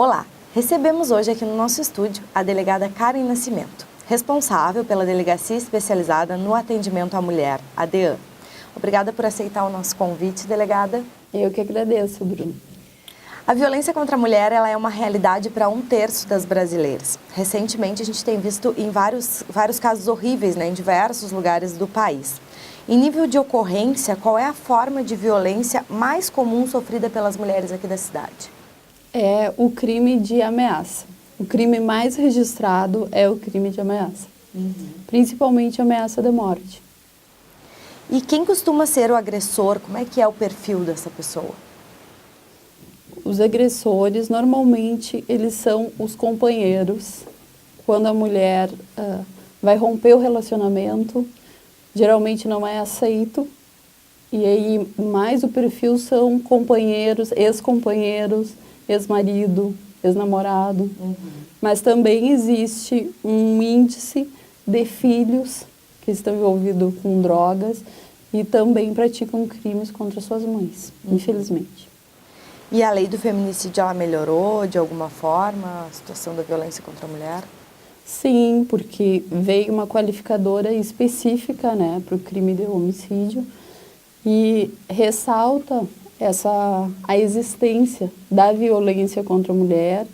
Olá, recebemos hoje aqui no nosso estúdio a delegada Karen Nascimento, responsável pela Delegacia Especializada no Atendimento à Mulher, a DEAN. Obrigada por aceitar o nosso convite, delegada. Eu que agradeço, Bruno. A violência contra a mulher ela é uma realidade para 1/3 das brasileiras. Recentemente, a gente tem visto em vários casos horríveis, em diversos lugares do país. Em nível de ocorrência, qual é a forma de violência mais comum sofrida pelas mulheres aqui da cidade? É o crime de ameaça. O crime mais registrado é o crime de ameaça. Principalmente ameaça de morte. E quem costuma ser o agressor? Como é que é o perfil dessa pessoa? Os agressores, normalmente, eles são os companheiros. Quando a mulher vai romper o relacionamento, geralmente não é aceito. E aí, mais o perfil são companheiros, ex-companheiros, ex-marido, ex-namorado. Mas também existe um índice de filhos que estão envolvidos com drogas e também praticam crimes contra suas mães, infelizmente. E a lei do feminicídio, ela melhorou de alguma forma a situação da violência contra a mulher? Sim, porque veio uma qualificadora específica, para o crime de homicídio e ressalta a existência da violência contra a mulher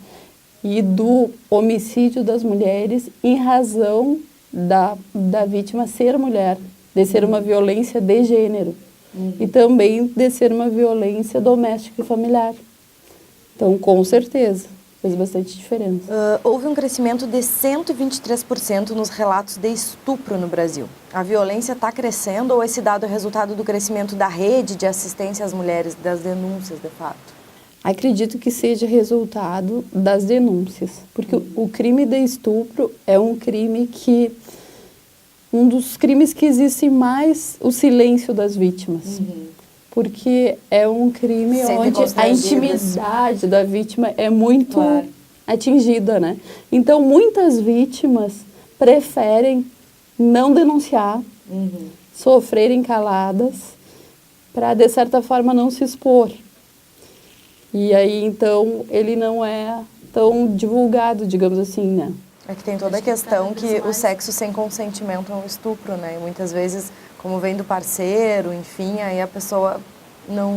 e do homicídio das mulheres em razão da vítima ser mulher, de ser uma violência de gênero e também de ser uma violência doméstica e familiar. Então, com certeza, fez bastante diferença. Houve um crescimento de 123% nos relatos de estupro no Brasil. A violência está crescendo ou esse dado é resultado do crescimento da rede de assistência às mulheres, das denúncias, de fato? Acredito que seja resultado das denúncias, porque o crime de estupro é um dos crimes que existe mais o silêncio das vítimas. Porque é um crime onde a intimidade da vítima é muito atingida, Então, muitas vítimas preferem não denunciar, sofrerem caladas, para, de certa forma, não se expor. E aí, então, ele não é tão divulgado, digamos assim, É que tem toda a questão que o sexo sem consentimento é um estupro, E muitas vezes, como vem do parceiro, enfim, aí a pessoa não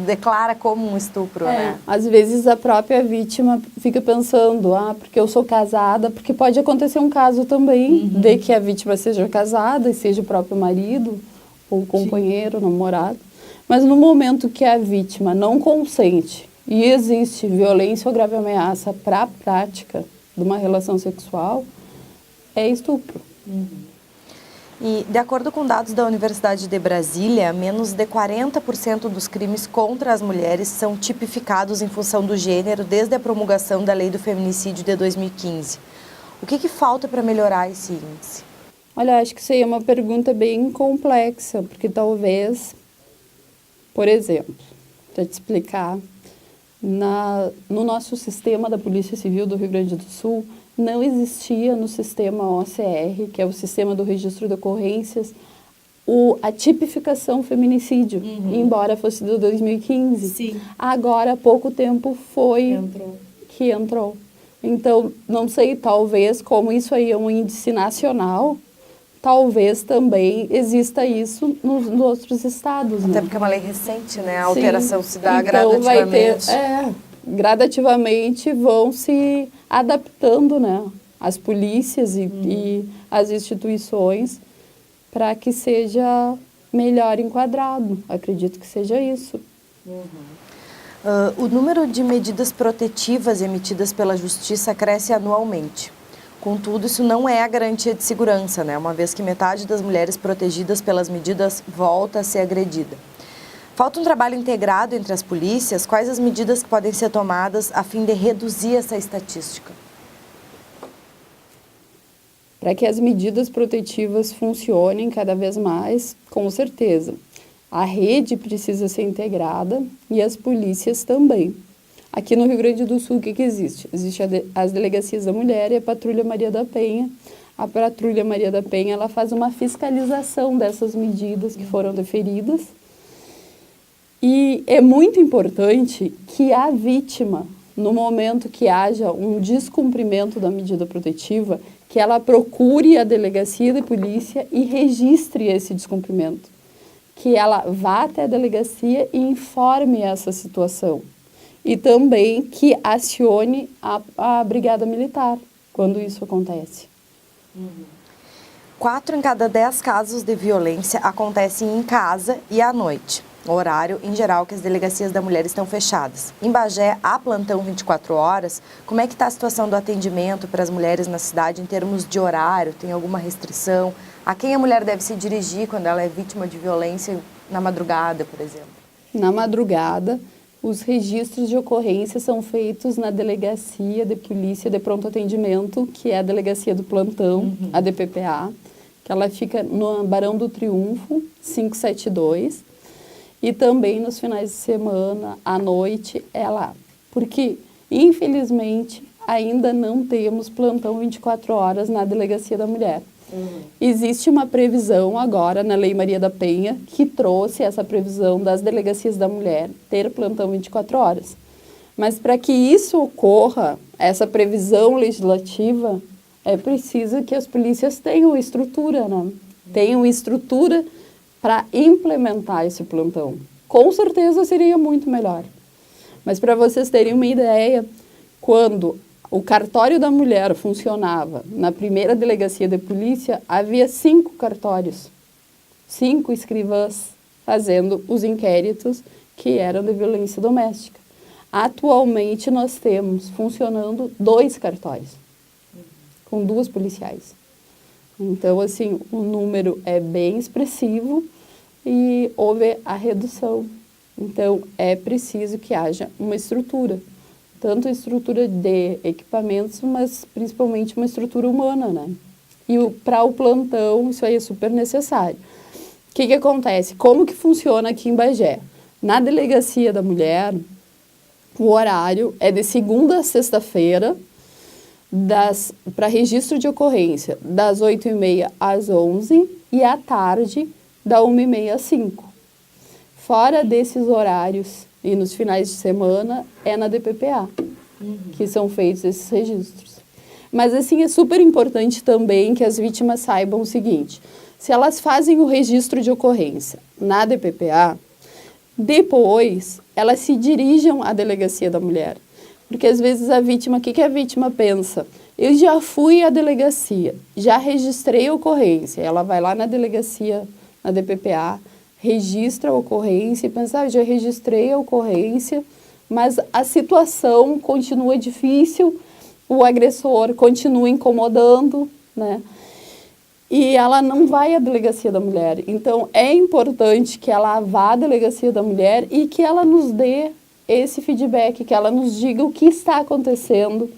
declara como um estupro, Às vezes a própria vítima fica pensando, porque eu sou casada, porque pode acontecer um caso também de que a vítima seja casada e seja o próprio marido, ou companheiro, namorado. Mas no momento que a vítima não consente e existe violência ou grave ameaça para a prática de uma relação sexual, é estupro. E, de acordo com dados da Universidade de Brasília, menos de 40% dos crimes contra as mulheres são tipificados em função do gênero desde a promulgação da Lei do Feminicídio de 2015. O que falta para melhorar esse índice? Olha, acho que isso aí é uma pergunta bem complexa, porque talvez, por exemplo, para te explicar, no nosso sistema da Polícia Civil do Rio Grande do Sul, não existia no sistema OCR, que é o Sistema do Registro de Ocorrências, a tipificação feminicídio, embora fosse de 2015. Sim. Agora, há pouco tempo que entrou. Então, não sei, talvez, como isso aí é um índice nacional, talvez também exista isso nos outros estados. Até porque é uma lei recente, A alteração se dá então, gradativamente. Gradativamente vão se adaptando, as polícias e as instituições para que seja melhor enquadrado. Acredito que seja isso. O número de medidas protetivas emitidas pela Justiça cresce anualmente. Contudo, isso não é a garantia de segurança, Uma vez que metade das mulheres protegidas pelas medidas volta a ser agredida. Falta um trabalho integrado entre as polícias. Quais as medidas que podem ser tomadas a fim de reduzir essa estatística? Para que as medidas protetivas funcionem cada vez mais, com certeza, a rede precisa ser integrada e as polícias também. Aqui no Rio Grande do Sul, o que existe? Existe as delegacias da mulher e a Patrulha Maria da Penha. A Patrulha Maria da Penha ela faz uma fiscalização dessas medidas que foram deferidas. E é muito importante que a vítima no momento que haja um descumprimento da medida protetiva, que ela procure a delegacia de polícia e registre esse descumprimento. Que ela vá até a delegacia e informe essa situação. E também que acione a Brigada Militar, quando isso acontece. 4 em cada 10 casos de violência acontecem em casa e à noite. Horário, em geral, que as delegacias da mulher estão fechadas. Em Bagé, há plantão 24 horas. Como é que está a situação do atendimento para as mulheres na cidade em termos de horário? Tem alguma restrição? A quem a mulher deve se dirigir quando ela é vítima de violência na madrugada, por exemplo? Na madrugada, os registros de ocorrência são feitos na Delegacia de Polícia de Pronto Atendimento, que é a Delegacia do Plantão, a DPPA, que ela fica no Barão do Triunfo, 572. E também nos finais de semana, à noite, é lá. Porque, infelizmente, ainda não temos plantão 24 horas na Delegacia da Mulher. Existe uma previsão agora na Lei Maria da Penha que trouxe essa previsão das delegacias da mulher ter plantão 24 horas. Mas para que isso ocorra, essa previsão legislativa, é preciso que as polícias tenham estrutura, né? Tenham estrutura para implementar esse plantão. Com certeza seria muito melhor. Mas para vocês terem uma ideia, quando o cartório da mulher funcionava na primeira delegacia de polícia, havia 5 cartórios, 5 escrivãs fazendo os inquéritos que eram de violência doméstica. Atualmente nós temos funcionando 2 cartórios, com 2 policiais. Então, assim, o número é bem expressivo e houve a redução. Então, é preciso que haja uma estrutura. Tanto estrutura de equipamentos, mas principalmente uma estrutura humana, né? E para o plantão, isso aí é super necessário. O que acontece? Como que funciona aqui em Bagé? Na Delegacia da Mulher, o horário é de segunda a sexta-feira, para registro de ocorrência, das 8h30 às 11h e à tarde, da 1h30 às 5h. Fora desses horários e nos finais de semana, é na DPPA, que são feitos esses registros. Mas, assim, é super importante também que as vítimas saibam o seguinte: se elas fazem o registro de ocorrência na DPPA, depois elas se dirigem à delegacia da mulher. Porque, às vezes, a vítima, o que a vítima pensa? Eu já fui à delegacia, já registrei a ocorrência. Ela vai lá na delegacia, na DPPA, registra a ocorrência e pensa, já registrei a ocorrência, mas a situação continua difícil, o agressor continua incomodando, né? E ela não vai à delegacia da mulher. Então, é importante que ela vá à delegacia da mulher e que ela nos dê esse feedback, que ela nos diga o que está acontecendo,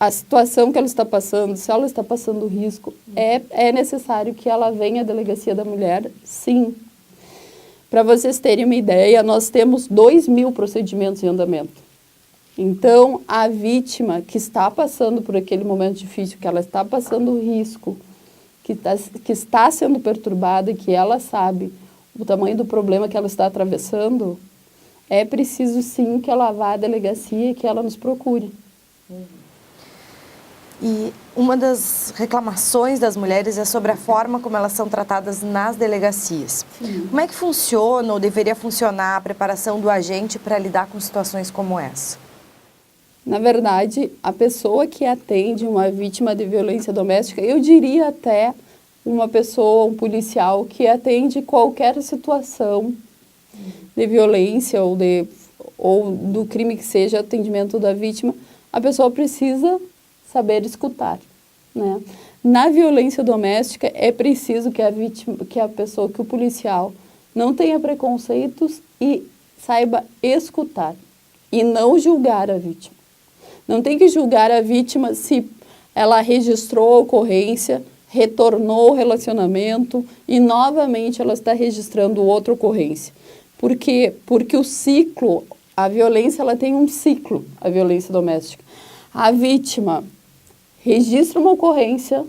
a situação que ela está passando, se ela está passando risco. É necessário que ela venha à delegacia da mulher, sim. Para vocês terem uma ideia, nós temos 2.000 procedimentos em andamento. Então, a vítima que está passando por aquele momento difícil, que ela está passando risco, que está sendo perturbada e que ela sabe o tamanho do problema que ela está atravessando, é preciso sim que ela vá à delegacia e que ela nos procure. E uma das reclamações das mulheres é sobre a forma como elas são tratadas nas delegacias. Sim. Como é que funciona ou deveria funcionar a preparação do agente para lidar com situações como essa? Na verdade, a pessoa que atende uma vítima de violência doméstica, eu diria até uma pessoa, um policial que atende qualquer situação de violência ou do crime que seja atendimento da vítima, a pessoa precisa saber escutar, né? Na violência doméstica é preciso que que o policial não tenha preconceitos e saiba escutar e não julgar a vítima. Não tem que julgar a vítima se ela registrou a ocorrência, retornou o relacionamento e novamente ela está registrando outra ocorrência. Por quê? Porque o ciclo, a violência, ela tem um ciclo, a violência doméstica. A vítima registra uma ocorrência,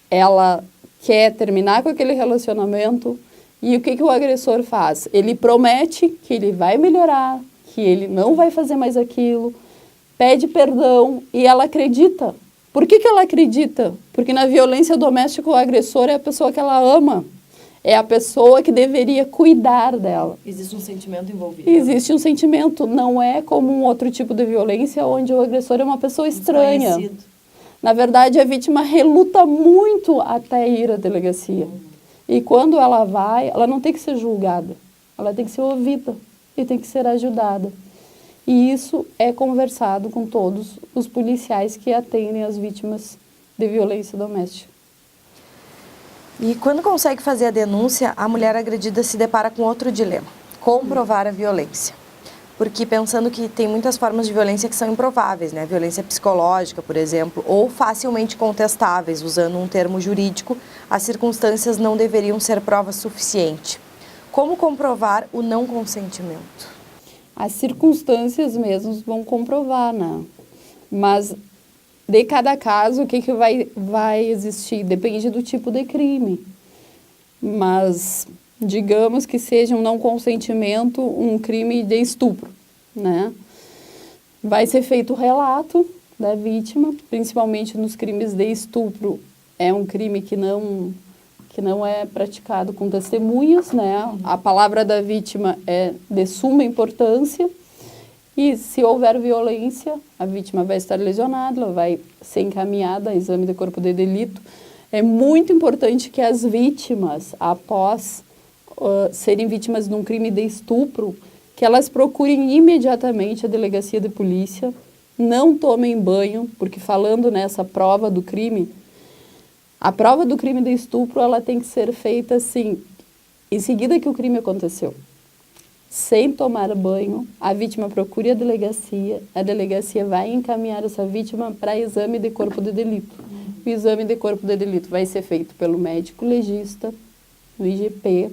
ela quer terminar com aquele relacionamento e o que o agressor faz? Ele promete que ele vai melhorar, que ele não vai fazer mais aquilo, pede perdão e ela acredita. Por que ela acredita? Porque na violência doméstica o agressor é a pessoa que ela ama. É a pessoa que deveria cuidar dela. Existe um sentimento envolvido. Existe um sentimento. Não é como um outro tipo de violência onde o agressor é uma pessoa estranha. Desconhecido. Na verdade, a vítima reluta muito até ir à delegacia. E quando ela vai, ela não tem que ser julgada. Ela tem que ser ouvida e tem que ser ajudada. E isso é conversado com todos os policiais que atendem as vítimas de violência doméstica. E quando consegue fazer a denúncia, a mulher agredida se depara com outro dilema: comprovar a violência. Porque pensando que tem muitas formas de violência que são improváveis, né? Violência psicológica, por exemplo, ou facilmente contestáveis, usando um termo jurídico, as circunstâncias não deveriam ser prova suficiente. Como comprovar o não consentimento? As circunstâncias mesmo vão comprovar, né? Mas de cada caso, o que vai existir? Depende do tipo de crime. Mas digamos que seja um não consentimento, um crime de estupro, né? Vai ser feito o relato da vítima, principalmente nos crimes de estupro. É um crime que não é praticado com testemunhas, né? A palavra da vítima é de suma importância. E se houver violência, a vítima vai estar lesionada, ela vai ser encaminhada a exame de corpo de delito. É muito importante que as vítimas, após serem vítimas de um crime de estupro, que elas procurem imediatamente a delegacia de polícia, não tomem banho, porque falando nessa prova do crime, a prova do crime de estupro, ela tem que ser feita assim, em seguida que o crime aconteceu. Sem tomar banho, a vítima procure a delegacia vai encaminhar essa vítima para exame de corpo de delito. O exame de corpo de delito vai ser feito pelo médico legista, no IGP,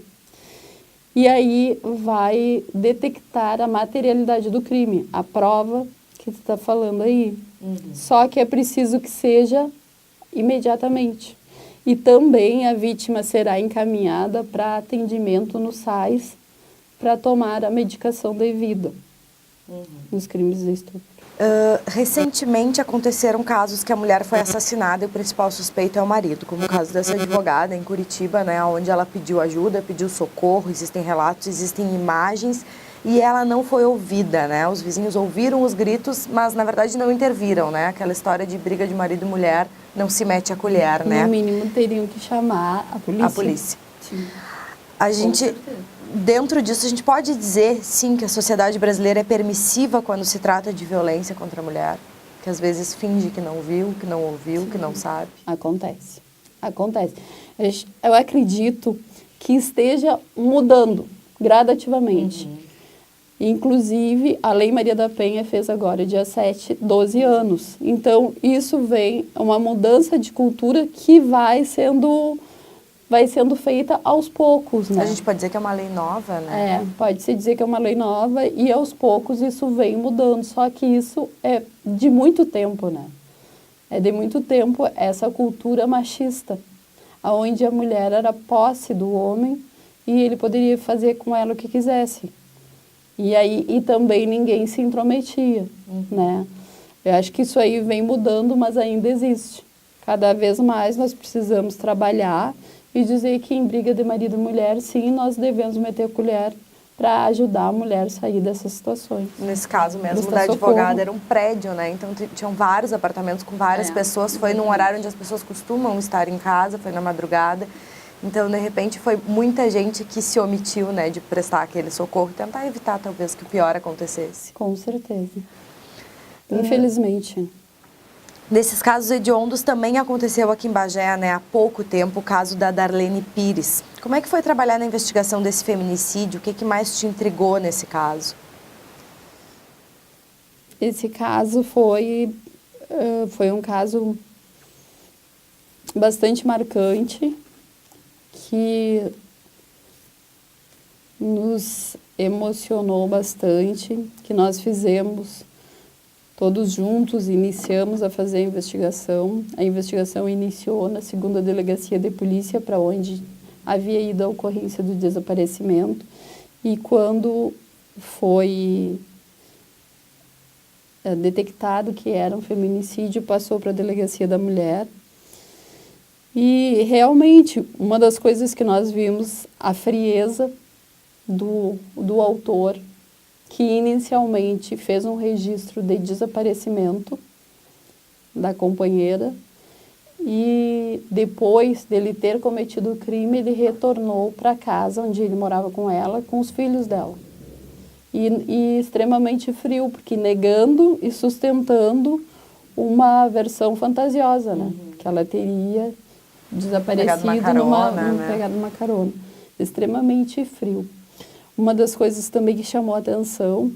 e aí vai detectar a materialidade do crime, a prova que você está falando aí. Só que é preciso que seja imediatamente. E também a vítima será encaminhada para atendimento no SAIS, para tomar a medicação devida nos crimes de estupro. Recentemente aconteceram casos que a mulher foi assassinada e o principal suspeito é o marido, como o caso dessa advogada em Curitiba, né, onde ela pediu ajuda, pediu socorro, existem relatos, existem imagens e ela não foi ouvida, né? Os vizinhos ouviram os gritos, mas na verdade não interviram, né? Aquela história de briga de marido e mulher, não se mete a colher, né? No mínimo teriam que chamar a polícia. A polícia. Sim. A gente, dentro disso, a gente pode dizer, sim, que a sociedade brasileira é permissiva quando se trata de violência contra a mulher? Que às vezes finge que não viu, que não ouviu, sim, que não sabe? Acontece. Eu acredito que esteja mudando gradativamente. Inclusive, a Lei Maria da Penha fez agora, dia 7, 12 anos. Então, isso vem, uma mudança de cultura que vai sendo feita aos poucos, né? A gente pode dizer que é uma lei nova, né? Pode-se dizer que é uma lei nova e aos poucos isso vem mudando. Só que isso é de muito tempo, né? É de muito tempo essa cultura machista, onde a mulher era posse do homem e ele poderia fazer com ela o que quisesse. E também ninguém se intrometia, né? Eu acho que isso aí vem mudando, mas ainda existe. Cada vez mais nós precisamos trabalhar e dizer que em briga de marido e mulher, sim, nós devemos meter a colher para ajudar a mulher a sair dessas situações. Nesse caso mesmo da advogada, era um prédio, né? Então tinham vários apartamentos com várias pessoas. Foi num horário onde as pessoas costumam estar em casa, foi na madrugada. Então, de repente, foi muita gente que se omitiu, né, de prestar aquele socorro e tentar evitar, talvez, que o pior acontecesse. Com certeza. Infelizmente. Nesses casos hediondos também aconteceu aqui em Bagé, né, há pouco tempo, o caso da Darlene Pires. Como é que foi trabalhar na investigação desse feminicídio? O que mais te intrigou nesse caso? Esse caso foi um caso bastante marcante, que nos emocionou bastante, que nós fizemos todos juntos, iniciamos a fazer a investigação. A investigação iniciou na 2ª Delegacia de Polícia, para onde havia ido a ocorrência do desaparecimento. E quando foi detectado que era um feminicídio, passou para a Delegacia da Mulher. E realmente, uma das coisas que nós vimos, a frieza do autor, que inicialmente fez um registro de desaparecimento da companheira e depois dele ter cometido o crime, ele retornou para casa onde ele morava com ela, com os filhos dela. E extremamente frio, porque negando e sustentando uma versão fantasiosa, né? Que ela teria desaparecido pegado uma carona. Extremamente frio. Uma das coisas também que chamou a atenção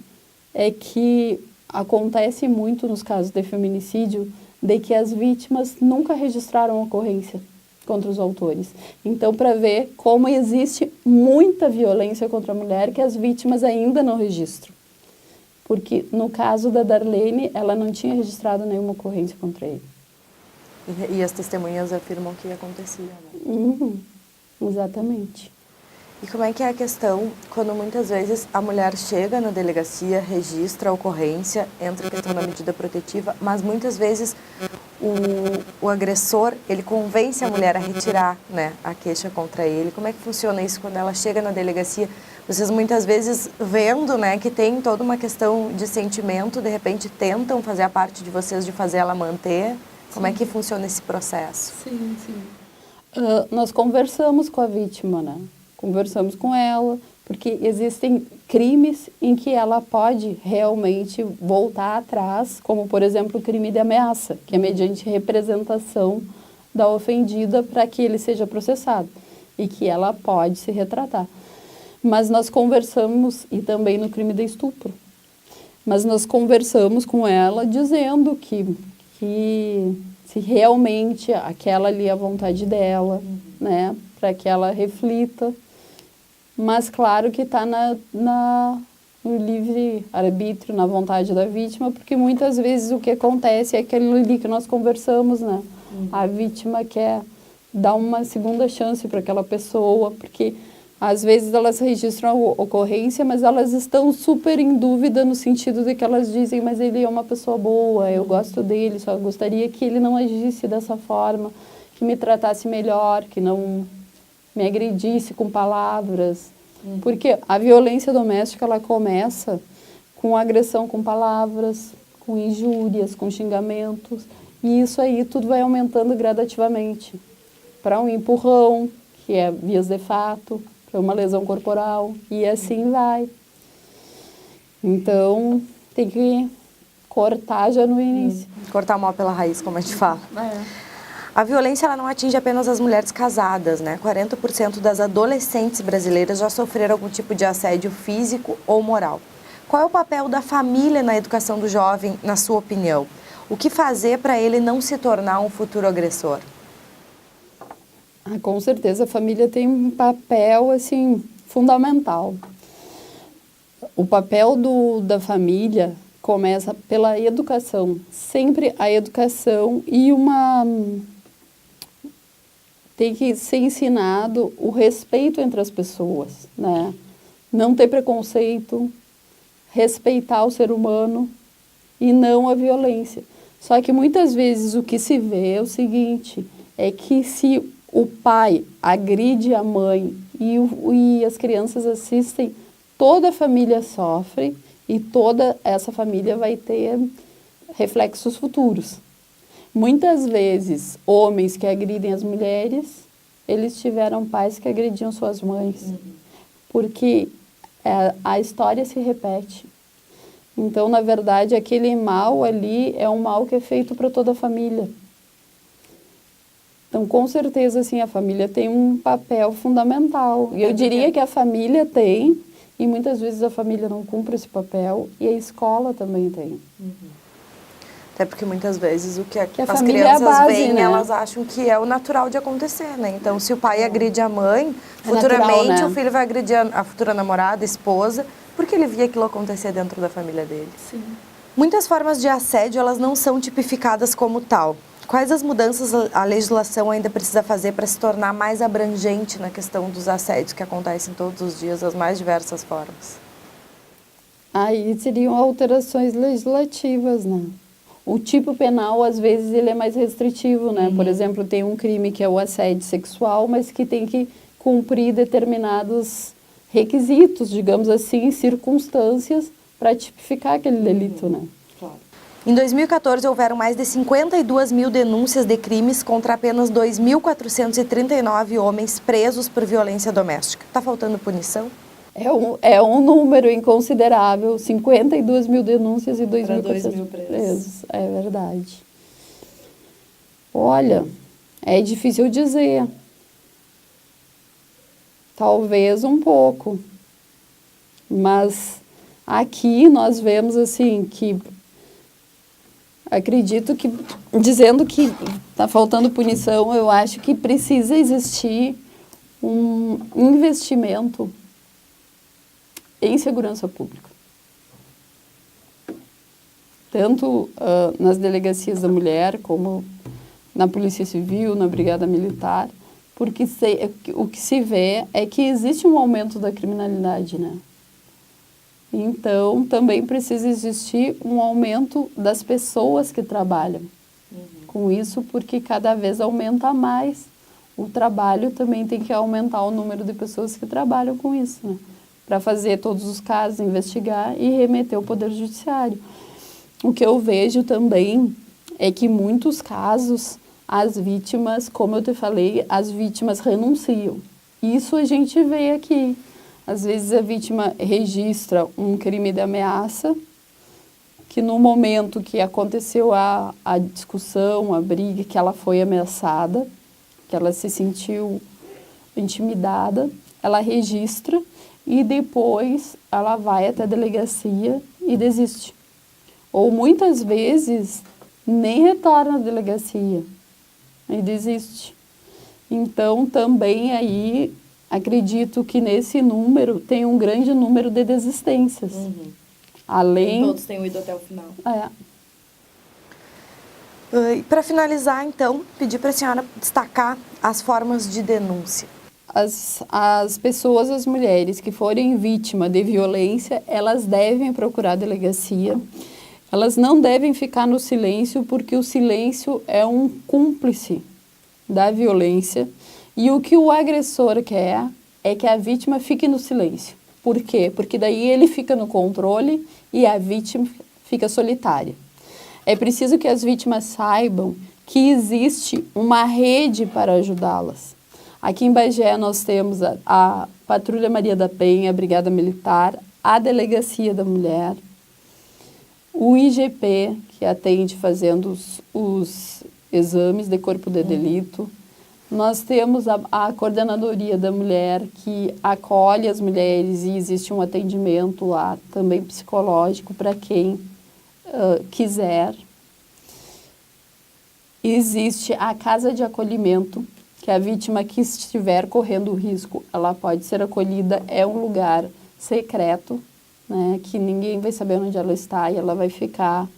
é que acontece muito nos casos de feminicídio de que as vítimas nunca registraram ocorrência contra os autores. Então, para ver como existe muita violência contra a mulher que as vítimas ainda não registram. Porque no caso da Darlene, ela não tinha registrado nenhuma ocorrência contra ele. E as testemunhas afirmam que acontecia, né? Exatamente. E como é que é a questão quando muitas vezes a mulher chega na delegacia, registra a ocorrência, entra a questão da medida protetiva, mas muitas vezes o agressor, ele convence a mulher a retirar, né, a queixa contra ele. Como é que funciona isso quando ela chega na delegacia? Vocês muitas vezes vendo, né, que tem toda uma questão de sentimento, de repente tentam fazer a parte de vocês de fazer ela manter. Como é que funciona esse processo? Sim. Nós conversamos com a vítima, né? Conversamos com ela, porque existem crimes em que ela pode realmente voltar atrás, como, por exemplo, o crime de ameaça, que é mediante representação da ofendida para que ele seja processado e que ela pode se retratar. Mas nós conversamos, e também no crime de estupro, mas nós conversamos com ela dizendo que se realmente aquela ali é a vontade dela, né, para que ela reflita. Mas claro que está no livre-arbítrio, na vontade da vítima, porque muitas vezes o que acontece é aquilo ali que nós conversamos, né? A vítima quer dar uma segunda chance para aquela pessoa, porque às vezes elas registram a ocorrência, mas elas estão super em dúvida no sentido de que elas dizem, mas ele é uma pessoa boa, eu gosto dele, só gostaria que ele não agisse dessa forma, que me tratasse melhor, que não me agredisse com palavras. Porque a violência doméstica, ela começa com agressão com palavras, com injúrias, com xingamentos. E isso aí tudo vai aumentando gradativamente. Para um empurrão, que é vias de fato, para uma lesão corporal, e assim vai. Então, tem que cortar já no início. Cortar o mal pela raiz, como a gente fala. A violência ela não atinge apenas as mulheres casadas, né? 40% das adolescentes brasileiras já sofreram algum tipo de assédio físico ou moral. Qual é o papel da família na educação do jovem, na sua opinião? O que fazer para ele não se tornar um futuro agressor? Com certeza a família tem um papel assim fundamental. O papel da família começa pela educação, sempre a educação e tem que ser ensinado o respeito entre as pessoas, né? Não ter preconceito, respeitar o ser humano e não a violência. Só que muitas vezes o que se vê é o seguinte, é que se o pai agride a mãe e as crianças assistem, toda a família sofre e toda essa família vai ter reflexos futuros. Muitas vezes, homens que agridem as mulheres, eles tiveram pais que agrediam suas mães, porque a história se repete. Então, na verdade, aquele mal ali é um mal que é feito para toda a família. Então, com certeza, assim, a família tem um papel fundamental. E eu diria que a família tem, e muitas vezes a família não cumpre esse papel, e a escola também tem. Até porque muitas vezes o que as família crianças é a base, veem, né? elas acham que é o natural de acontecer, né? Então, se o pai agride a mãe, futuramente natural, né? o filho vai agredir a futura namorada, a esposa, porque ele via aquilo acontecer dentro da família dele. Sim. Muitas formas de assédio, elas não são tipificadas como tal. Quais as mudanças a legislação ainda precisa fazer para se tornar mais abrangente na questão dos assédios que acontecem todos os dias, das mais diversas formas? Aí seriam alterações legislativas, né? O tipo penal, às vezes, ele é mais restritivo, né? Por exemplo, tem um crime que é o assédio sexual, mas que tem que cumprir determinados requisitos, digamos assim, circunstâncias para tipificar aquele delito, né? Claro. Em 2014, houveram mais de 52 mil denúncias de crimes contra apenas 2.439 homens presos por violência doméstica. Está faltando punição? É um número inconsiderável, 52 mil denúncias e 2.000 presos. É verdade. Olha, é difícil dizer. Talvez um pouco. Mas aqui nós vemos assim que acredito que, dizendo que está faltando punição, eu acho que precisa existir um investimento em segurança pública. Tanto nas delegacias da mulher, como na Polícia Civil, na Brigada Militar, porque o que se vê é que existe um aumento da criminalidade, né? Então, também precisa existir um aumento das pessoas que trabalham com isso, porque cada vez aumenta mais o trabalho, também tem que aumentar o número de pessoas que trabalham com isso, né? Para fazer todos os casos, investigar e remeter ao Poder Judiciário. O que eu vejo também é que em muitos casos as vítimas, como eu te falei, as vítimas renunciam. Isso a gente vê aqui. Às vezes a vítima registra um crime de ameaça, que no momento que aconteceu a discussão, a briga, que ela foi ameaçada, que ela se sentiu intimidada, ela registra e depois ela vai até a delegacia e desiste. Ou muitas vezes nem retorna à delegacia e desiste. Então também aí acredito que nesse número tem um grande número de desistências. Além... Todos tenham ido até o final. Para finalizar, então, pedir para a senhora destacar as formas de denúncia. As pessoas, as mulheres que forem vítimas de violência, elas devem procurar a delegacia. Elas não devem ficar no silêncio, porque o silêncio é um cúmplice da violência. E o que o agressor quer é que a vítima fique no silêncio. Por quê? Porque daí ele fica no controle e a vítima fica solitária. É preciso que as vítimas saibam que existe uma rede para ajudá-las. Aqui em Bagé nós temos a Patrulha Maria da Penha, a Brigada Militar, a Delegacia da Mulher, o IGP, que atende fazendo os exames de corpo de delito. Nós temos a Coordenadoria da Mulher, que acolhe as mulheres e existe um atendimento lá também psicológico para quem quiser. Existe a Casa de Acolhimento, que a vítima que estiver correndo risco, ela pode ser acolhida, é um lugar secreto, né, que ninguém vai saber onde ela está e ela vai ficar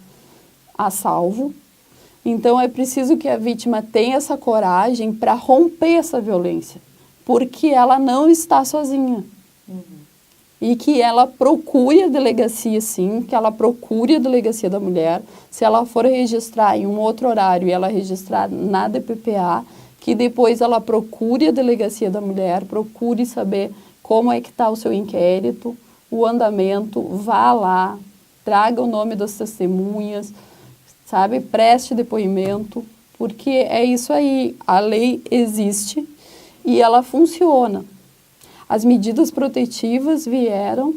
a salvo. Então, é preciso que a vítima tenha essa coragem para romper essa violência, porque ela não está sozinha. E que ela procure a delegacia, sim, que ela procure a Delegacia da Mulher. Se ela for registrar em um outro horário e ela registrar na DPPA, que depois ela procure a Delegacia da Mulher, procure saber como é que está o seu inquérito, o andamento, vá lá, traga o nome das testemunhas, sabe, preste depoimento, porque é isso aí, a lei existe e ela funciona. As medidas protetivas vieram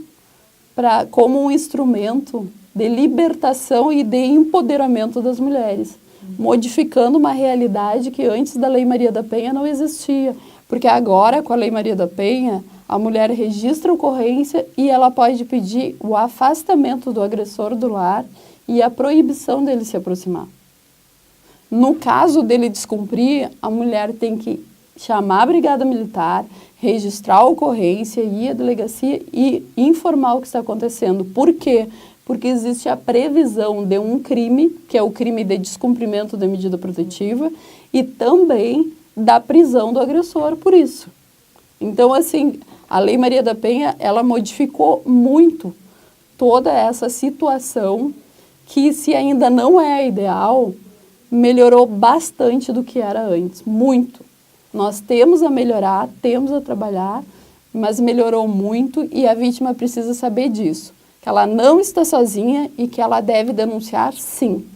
como um instrumento de libertação e de empoderamento das mulheres, modificando uma realidade que antes da Lei Maria da Penha não existia. Porque agora, com a Lei Maria da Penha, a mulher registra a ocorrência e ela pode pedir o afastamento do agressor do lar e a proibição dele se aproximar. No caso dele descumprir, a mulher tem que chamar a Brigada Militar, registrar a ocorrência, ir à delegacia e informar o que está acontecendo. Por quê? Porque existe a previsão de um crime, que é o crime de descumprimento da medida protetiva, e também da prisão do agressor por isso. Então, assim, a Lei Maria da Penha, ela modificou muito toda essa situação que, se ainda não é a ideal, melhorou bastante do que era antes, muito. Nós temos a melhorar, temos a trabalhar, mas melhorou muito e a vítima precisa saber disso, que ela não está sozinha e que ela deve denunciar, sim.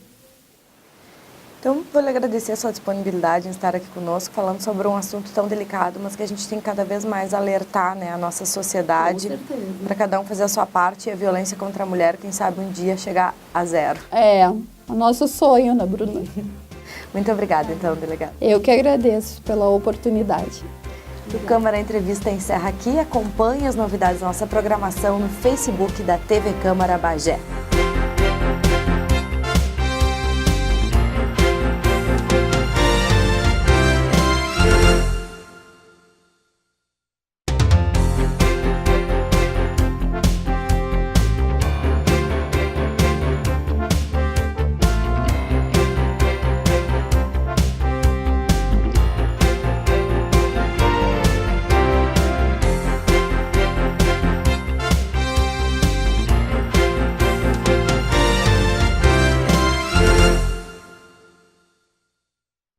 Então, vou lhe agradecer a sua disponibilidade em estar aqui conosco, falando sobre um assunto tão delicado, mas que a gente tem que cada vez mais alertar, né, a nossa sociedade, para cada um fazer a sua parte e a violência contra a mulher, quem sabe um dia chegar a zero. É o nosso sonho, né, Bruna? Muito obrigada, então, delegada. Eu que agradeço pela oportunidade. O Câmara Entrevista encerra aqui. Acompanhe as novidades da nossa programação no Facebook da TV Câmara Bagé.